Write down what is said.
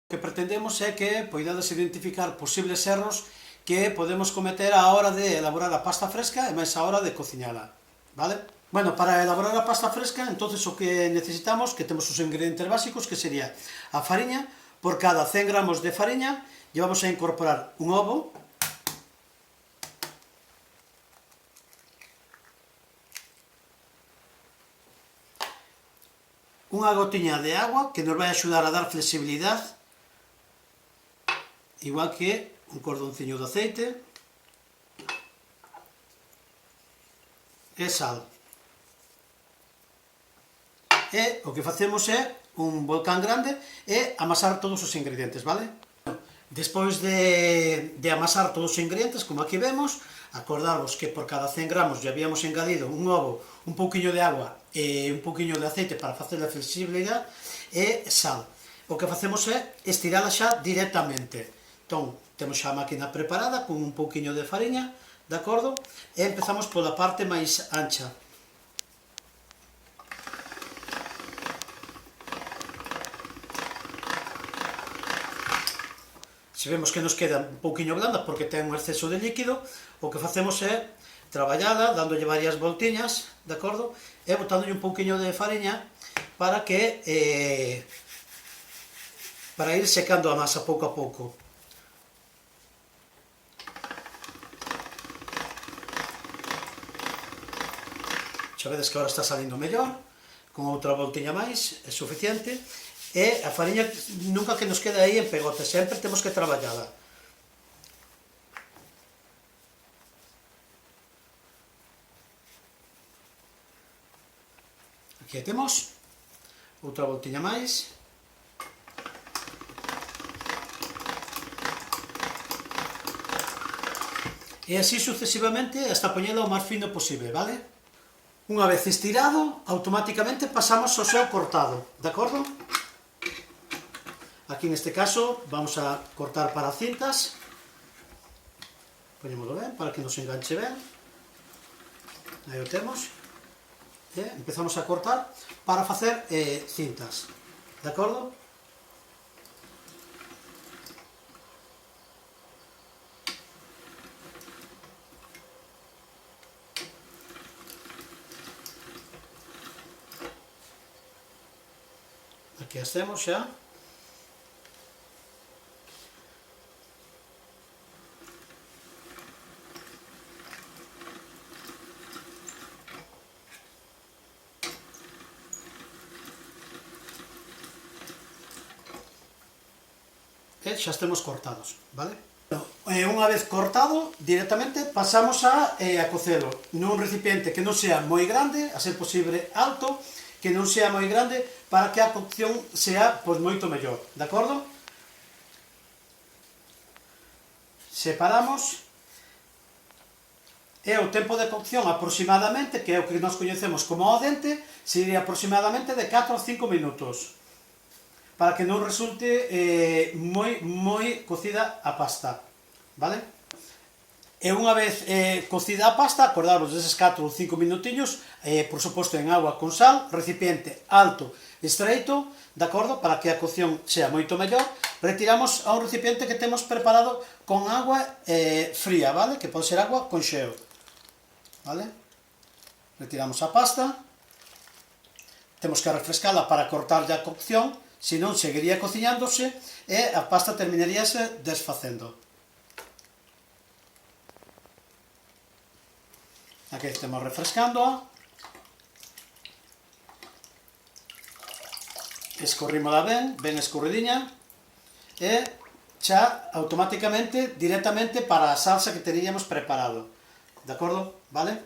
O que pretendemos é que poidades identificar posibles erros que podemos cometer á hora de elaborar a pasta fresca e máis á hora de cociñala, vale? Bueno, para elaborar a pasta fresca, entonces o que necesitamos, que temos os ingredientes básicos, que sería a fariña. Por cada 100 gramos de fariña llevamos a incorporar un ovo, unha gotiña de agua que nos vai axudar a dar flexibilidade, igual que un cordonciño de aceite e sal. E o que facemos é un volcán grande e amasar todos os ingredientes, vale? Despois de amasar todos os ingredientes, como aquí vemos, acordaros que por cada 100 gramos ya habíamos engadido un ovo, un pouquiño de agua e un pouquiño de aceite para facer a flexibilidade e sal. O que facemos é estirala xa directamente. Entón, temos xa a máquina preparada con un pouquiño de fariña, de acordo? E empezamos pola parte máis ancha. Se vemos que nos queda un pouquiño blanda porque ten un exceso de líquido, o que facemos é traballada, dándolle varias voltiñas, de acordo? E botándolle un pouquiño de fariña para que para ir secando a masa pouco a pouco. Xa vedes que agora está salindo mellor, con outra voltiña máis, é suficiente, e a fariña nunca que nos quede aí en pegote, sempre temos que traballala. Aquí a temos, outra voltiña máis. E así sucesivamente hasta poñela o máis fino posible, vale? Unha vez estirado, automáticamente pasamos ao seu cortado, de acordo? Aquí neste caso vamos a cortar para cintas. Poñémoslo ben, para que nos enganche ben. Aí o temos. E empezamos a cortar para facer cintas, de acordo? Aquí as temos xa. E xa estemos cortados, vale? Unha vez cortado, directamente pasamos a cocelo nun recipiente que non sea moi grande, a ser posible alto, que non sea moi grande, para que a cocción sea moito mellor, de acordo? Separamos, e o tempo de cocción aproximadamente, que é o que nós coñecemos como ao dente, sería aproximadamente de 4 a 5 minutos, para que non resulte moi cocida a pasta, vale? E unha vez cocida a pasta, acordaros deses 4 ou 5 minutiños, por suposto en agua con sal, recipiente alto, estreito, de acordo, para que a cocción sea moito mellor, retiramos a un recipiente que temos preparado con agua fría, vale? Que pode ser agua con xeo, vale? Retiramos a pasta, temos que refrescala para cortar a cocción, senón seguiría cociñándose e a pasta terminaríase desfacendo. Aquí estamos refrescándoa, escorrímola ben escorridiña, e xa automáticamente, directamente para a salsa que teríamos preparado, de acordo? Vale?